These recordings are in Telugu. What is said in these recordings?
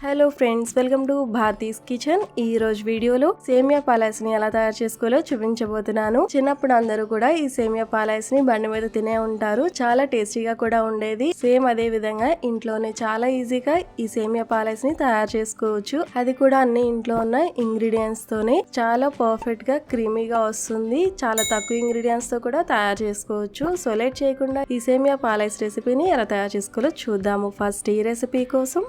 Hello friends, welcome to Bharati's kitchen. ఈ రోజు వీడియోలో సేమియా పాలైస్ ని ఎలా తయారు చేసుకోవాలో చూపించబోతున్నాను. చిన్నప్పుడు అందరూ కూడా ఈ సేమియా పాలైస్ ని బండి మీద తినే ఉంటారు. చాలా టేస్టీగా కూడా ఉండేది. సేమ్ అదే విధంగా ఇంట్లోనే చాలా ఈజీగా ఈ సేమియా పాలైస్ ని తయారు చేసుకోవచ్చు. అది కూడా అన్ని ఇంట్లో ఉన్న ఇంగ్రీడియంట్స్ తోనే చాలా పర్ఫెక్ట్ గా క్రీమీగా వస్తుంది. చాలా తక్కువ ఇంగ్రీడియంట్స్ తో కూడా తయారు చేసుకోవచ్చు. సో లేట్ చేయకుండా ఈ సేమియా పాలైస్ రెసిపీని ఎలా తయారు చేసుకోవాలో చూద్దాము. ఫస్ట్ ఈ రెసిపీ కోసం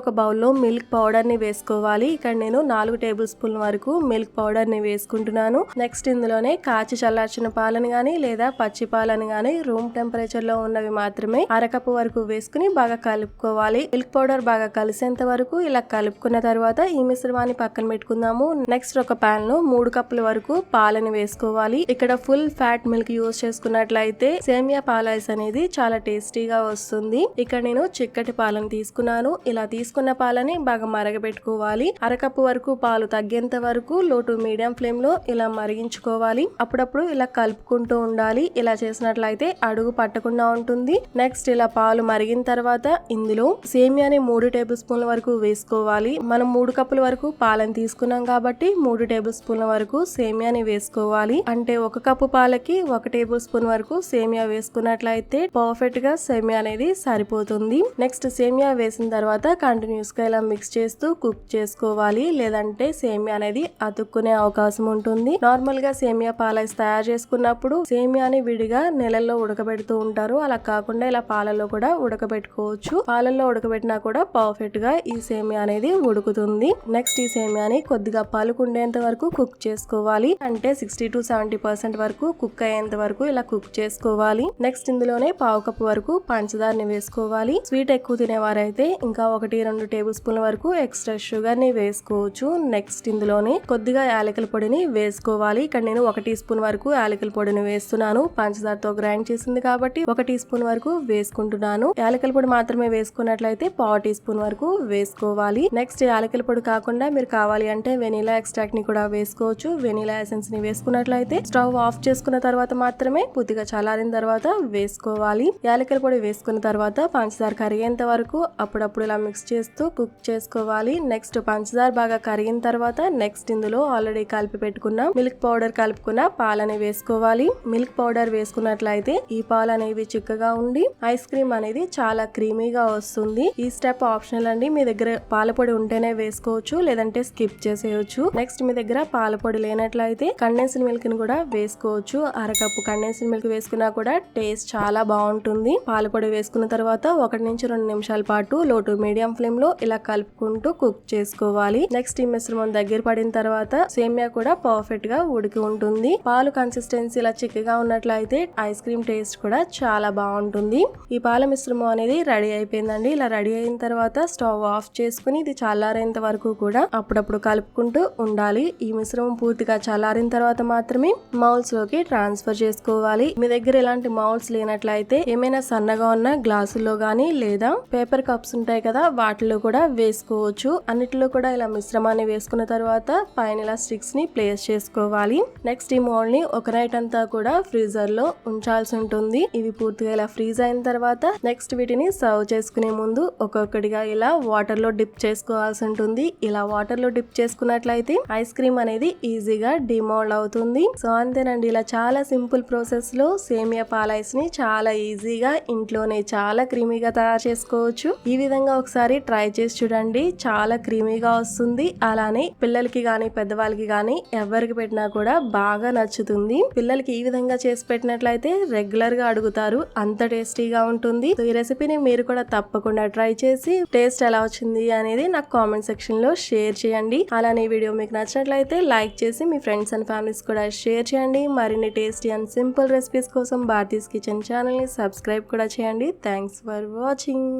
ఒక బౌల్లో మిల్క్ పౌడర్ ని వేసుకోవాలి. ఇక్కడ నేను 4 టేబుల్ స్పూన్ల వరకు మిల్క్ పౌడర్ ని వేసుకుంటున్నాను. నెక్స్ట్ ఇందులోనే కాచి చల్లార్చిన పాలను గానీ లేదా పచ్చి పాలను గానీ రూమ్ టెంపరేచర్ లో ఉన్నవి మాత్రమే అరకప్పు వరకు వేసుకుని బాగా కలుపుకోవాలి. మిల్క్ పౌడర్ బాగా కలిసేంత వరకు ఇలా కలుపుకున్న తర్వాత ఈ మిశ్రమాన్ని పక్కన పెట్టుకుందాము. నెక్స్ట్ ఒక పాన్ లో 3 కప్పుల వరకు పాలని వేసుకోవాలి. ఇక్కడ ఫుల్ ఫ్యాట్ మిల్క్ యూజ్ చేసుకున్నట్లయితే సేమియా పాలైస్ అనేది చాలా టేస్టీగా వస్తుంది. ఇక్కడ నేను చిక్కటి పాలను తీసుకున్నాను. ఇలా తీసుకున్న పాలని బాగా మరగబెట్టుకోవాలి. అరకప్పు వరకు పాలు తగ్గేంత వరకు లో టు మీడియం ఫ్లేమ్ లో ఇలా మరిగించుకోవాలి. అప్పుడప్పుడు ఇలా కలుపుకుంటూ ఉండాలి. ఇలా చేసినట్లయితే అడుగు పట్టకుండా ఉంటుంది. నెక్స్ట్ ఇలా పాలు మరిగిన తర్వాత ఇందులో సేమియాని 3 టేబుల్ స్పూన్ల వరకు వేసుకోవాలి. మనం 3 కప్పుల వరకు పాలను తీసుకున్నాం కాబట్టి 3 టేబుల్ స్పూన్ల వరకు సేమియాని వేసుకోవాలి. అంటే 1 కప్పు పాలకి 1 టేబుల్ స్పూన్ వరకు సేమియా వేసుకున్నట్లయితే పర్ఫెక్ట్ గా సేమియా అనేది సరిపోతుంది. నెక్స్ట్ సేమియా వేసిన తర్వాత కంటిన్యూస్ గా ఇలా మిక్స్ చేస్తూ కుక్ చేసుకోవాలి. లేదంటే సేమియా అనేది అతుక్కునే అవకాశం ఉంటుంది. నార్మల్ గా సేమియా పాలైస్ తయారు చేసుకున్నప్పుడు సేమియాని విడిగా నెలల్లో ఉడకబెడుతూ ఉంటారు. అలా కాకుండా ఇలా పాలలో కూడా ఉడకబెట్టుకోవచ్చు. పాలల్లో ఉడకబెట్టినా కూడా పర్ఫెక్ట్ గా ఈ సేమియా అనేది ఉడుకుతుంది. నెక్స్ట్ ఈ సేమియాని కొద్దిగా పలుకుండేంత వరకు కుక్ చేసుకోవాలి. అంటే 60 to 70% వరకు కుక్ అయ్యేంత వరకు ఇలా కుక్ చేసుకోవాలి. నెక్స్ట్ ఇందులోనే 1/2 కప్పు వరకు పంచదారని వేసుకోవాలి. స్వీట్ ఎక్కువ తినేవారైతే ఇంకా 1-2 టేబుల్ స్పూన్ల వరకు ఎక్స్ట్రా షుగర్ ని వేసుకోవచ్చు. నెక్స్ట్ ఇందులోనే కొద్దిగా యాలకుల పొడిని వేసుకోవాలి. ఇక్కడ నేను 1 టీ స్పూన్ వరకు యాలకుల పొడిని వేస్తున్నాను. పంచదారతో గ్రైండ్ చేసింది కాబట్టి 1 టీ స్పూన్ వరకు వేసుకుంటున్నాను. యాలకుల పొడి మాత్రమే వేసుకున్నట్లయితే 1/2 టీ స్పూన్ వరకు వేసుకోవాలి. నెక్స్ట్ యాలకుల పొడి కాకుండా మీరు కావాలి అంటే వెనిలా ఎక్స్ట్రాక్ట్ ని కూడా వేసుకోవచ్చు. వెనిలా ఎసెన్స్ ని వేసుకున్నట్లయితే స్టవ్ ఆఫ్ చేసుకున్న తర్వాత మాత్రమే పూర్తిగా చల్లారిన తర్వాత వేసుకోవాలి. యాలకుల పొడి వేసుకున్న తర్వాత పంచదార కరిగేంత వరకు అప్పుడప్పుడు ఇలా మిక్స్ చేస్తూ కుక్ చేసుకోవాలి. నెక్స్ట్ పంచదార బాగా కరిగిన తర్వాత నెక్స్ట్ ఇందులో ఆల్రెడీ కలిపి పెట్టుకున్న మిల్క్ పౌడర్ కలుపుకున్న పాలని వేసుకోవాలి. మిల్క్ పౌడర్ వేసుకున్నట్లయితే ఈ పాలు అనేవి చిక్కగా ఉండి ఐస్ క్రీమ్ అనేది చాలా క్రీమీగా వస్తుంది. ఈ స్టెప్ ఆప్షనల్ అండి. మీ దగ్గర పాల పొడి ఉంటేనే వేసుకోవచ్చు, లేదంటే స్కిప్ చేసేయచ్చు. నెక్స్ట్ మీ దగ్గర పాల పొడి లేనట్లయితే కండెన్స్డ్ మిల్క్ ని కూడా వేసుకోవచ్చు. అరకప్పు కండెన్స్డ్ మిల్క్ వేసుకున్నా కూడా టేస్ట్ చాలా బాగుంటుంది. పాల పొడి వేసుకున్న తర్వాత 1 నుంచి 2 నిమిషాల పాటు లో టు మీడియం ఫ్లేమ్ లో ఇలా కలుపుకుంటూ కుక్ చేసుకోవాలి. నెక్స్ట్ ఈ మిశ్రమం దగ్గర పడిన తర్వాత సేమియా కూడా పర్ఫెక్ట్ గా ఉడికి ఉంటుంది. పాలు కన్సిస్టెన్సీ ఇలా చిక్కగా ఉన్నట్లయితే ఐస్ క్రీమ్ టేస్ట్ కూడా చాలా బాగుంటుంది. ఈ పాల మిశ్రమం అనేది రెడీ అయిపోయిందండి. ఇలా రెడీ అయిన తర్వాత స్టవ్ ఆఫ్ చేసుకుని ఇది చల్లారేంత వరకు కూడా అప్పుడప్పుడు కలుపుకుంటూ ఉండాలి. ఈ మిశ్రమం పూర్తిగా చల్లారిన తర్వాత మాత్రమే మౌల్స్ లోకి ట్రాన్స్ఫర్ చేసుకోవాలి. మీ దగ్గర ఇలాంటి మౌల్స్ లేనట్లయితే ఏమైనా సన్నగా ఉన్న గ్లాసుల్లో గానీ లేదా పేపర్ కప్స్ ఉంటాయి కదా, వాటిలో కూడా వేసుకోవచ్చు. అన్నిటిలో కూడా ఇలా మిశ్రమాన్ని వేసుకున్న తర్వాత పైన ఇలా స్టిక్స్ ని ప్లేస్ చేసుకోవాలి. నెక్స్ట్ ఈ మౌల్డ్ ని ఒక నైట్ అంతా కూడా ఫ్రీజర్ లో ఉంచాల్సి ఉంటుంది. ఇవి పూర్తిగా ఇలా ఫ్రీజ్ అయిన తర్వాత నెక్స్ట్ వీటిని సర్వ్ చేసుకునే ముందు ఒక్కొక్కటిగా ఇలా వాటర్ లో డిప్ చేసుకోవాల్సి ఉంటుంది. ఇలా వాటర్ లో డిప్ చేసుకున్నట్లయితే ఐస్ క్రీమ్ అనేది ఈజీగా డిమోల్డ్ అవుతుంది. సో అంతేనండి. ఇలా చాలా సింపుల్ ప్రాసెస్ లో సేమియా పాలైస్ ని చాలా ఈజీగా ఇంట్లోనే చాలా క్రీమీగా తయారు చేసుకోవచ్చు. ఈ విధంగా ఒకసారి ట్రై చేసి చూడండి. చాలా క్రీమీగా వస్తుంది. అలానే పిల్లలకి గానీ పెద్దవాళ్ళకి గానీ ఎవరికి పెట్టినా కూడా బాగా నచ్చుతుంది. పిల్లలకి ఈ విధంగా చేసి పెట్టినట్లయితే రెగ్యులర్ గా అడుగుతారు. అంత టేస్టీగా ఉంటుంది. సో ఈ రెసిపీని మీరు కూడా తప్పకుండా ట్రై చేసి టేస్ట్ ఎలా వచ్చింది అనేది నాకు కామెంట్ సెక్షన్ లో షేర్ చేయండి. అలానే ఈ వీడియో మీకు నచ్చినట్లయితే లైక్ చేసి మీ ఫ్రెండ్స్ అండ్ ఫ్యామిలీస్ కూడా షేర్ చేయండి. మరిన్ని టేస్టీ అండ్ సింపుల్ రెసిపీస్ కోసం భారతీస్ కిచెన్ ఛానల్ ని సబ్స్క్రైబ్ కూడా చేయండి. Thanks for watching.